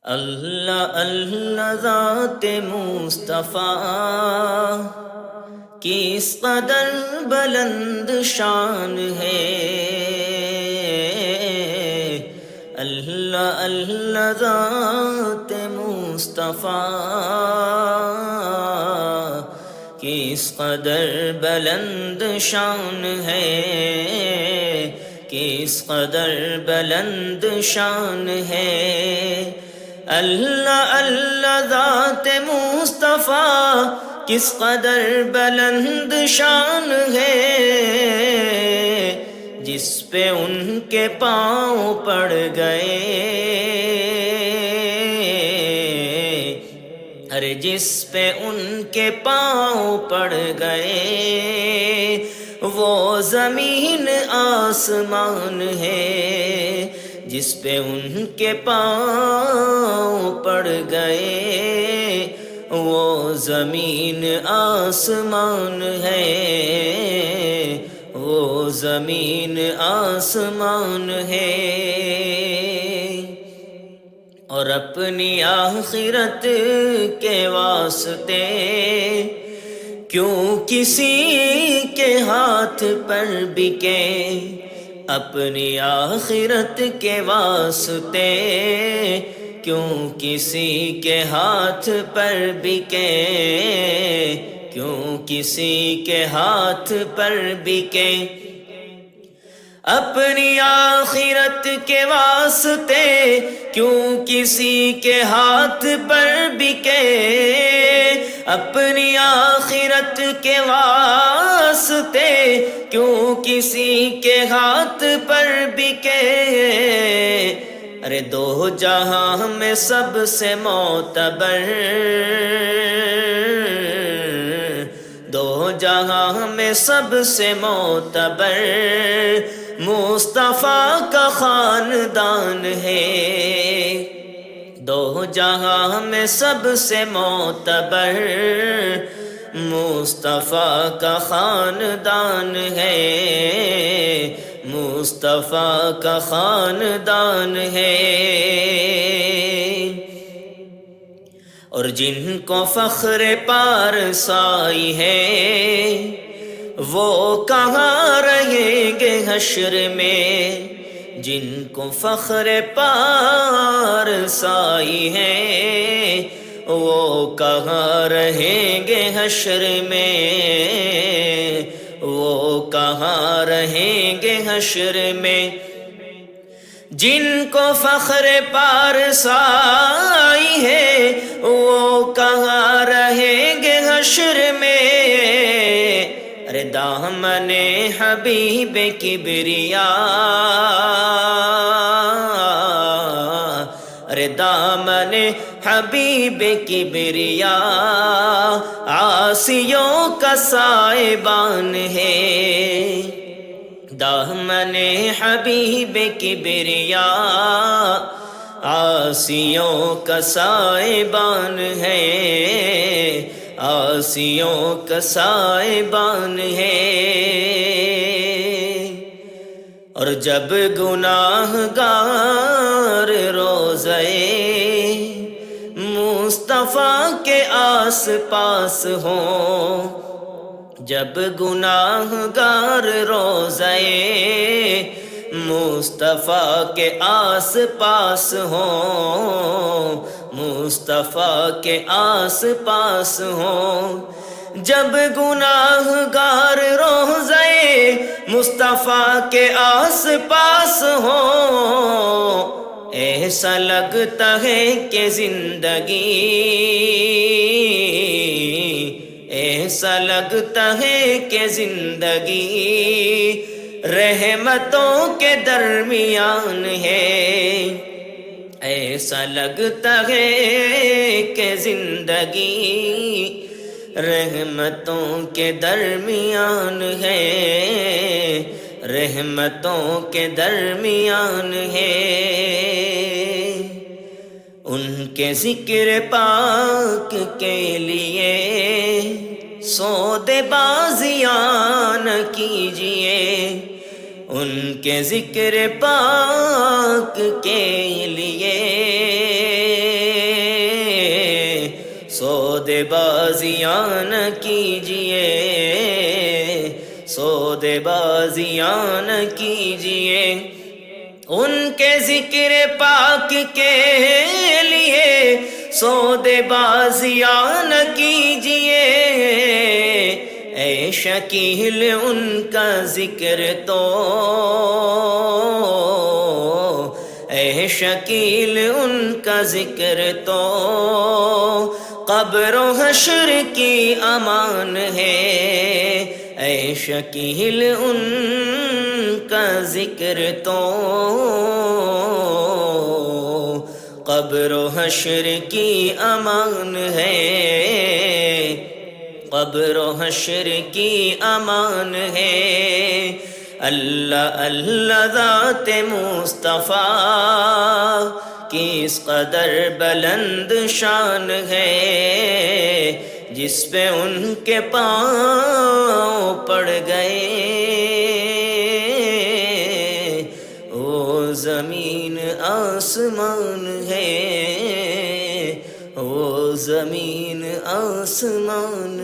اللہ اللہ ذات مصطفیٰ کس قدر بلند شان ہے۔ اللہ اللہ ذات مصطفیٰ کس قدر بلند شان ہے، کس قدر بلند شان ہے۔ اللہ اللہ ذات مصطفیٰ کس قدر بلند شان ہے، جس پہ ان کے پاؤں پڑ گئے، ارے جس پہ ان کے پاؤں پڑ گئے، وہ زمین آسمان ہے۔ جس پہ ان کے پاؤں پڑ گئے، وہ زمین آسمان ہے، وہ زمین آسمان ہے۔ اور اپنی آخرت کے واسطے کیوں کسی کے ہاتھ پر بکے، اپنی آخرت کے واسطے کیوں کسی کے ہاتھ پر بکے، کیوں کسی کے ہاتھ پر بکے۔ اپنی آخرت کے واسطے کیوں کسی کے ہاتھ پر بکے، اپنی آخرت کے واسطے کیوں کسی کے ہاتھ پر بکے۔ ارے دو جہاں میں سب سے معتبر، دو جہاں میں سب سے معتبر مصطفیٰ کا خاندان ہے۔ دو جہاں میں سب سے معتبر مصطفیٰ کا خاندان ہے، مصطفیٰ کا خاندان ہے۔ اور جن کو فخر پارسائی ہے، وہ کہاں رہیں گے حشر میں۔ جن کو فخر پارسائی ہے، وہ کہاں رہیں گے حشر میں، وہ کہاں رہیں گے حشر میں۔ جن کو فخر پارسائی ہے، وہ کہاں رہیں گے حشر میں۔ ارے دامن حبیب کبریا، ارے دامن حبیب کبریا عاصیوں کا سائبان ہے۔ دامن حبیب کبریا عاصیوں کا سائبان ہے، عاصیوں کا سائبان ہے۔ اور جب گناہ گار روضے مصطفیٰ کے آس پاس ہوں، جب گناہ گار روضے مصطفیٰ کے آس پاس ہوں، مصطفیٰ کے آس پاس ہوں، جب گناہ گار روضے مصطفیٰ کے آس پاس ہوں، ایسا لگتا ہے کہ زندگی، ایسا لگتا ہے کہ زندگی رحمتوں کے درمیان ہے، ایسا لگتا ہے کہ زندگی رحمتوں کے درمیان ہے، رحمتوں کے درمیان ہے۔ ان کے ذکر پاک کے لیے سودے بازیاں نہ کیجیے، ان کے ذکر پاک کے لیے سودے بازیاں نہ کیجیے، سودے بازیاں نہ کیجیے، ان کے ذکر پاک کے لیے سودے بازیاں نہ کیجیے۔ اے شکیل ان کا ذکر تو، اے شکیل ان کا ذکر تو قبر و حشر کی امان ہے۔ اے شکیل ان کا ذکر تو قبر و حشر کی امان ہے، قبر و حشر کی امان ہے۔ اللہ اللہ ذات مصطفیٰ کی اس قدر بلند شان ہے، جس پہ ان کے پاؤں پڑ گئے وہ زمین آسمان ہے، وہ زمین آسمان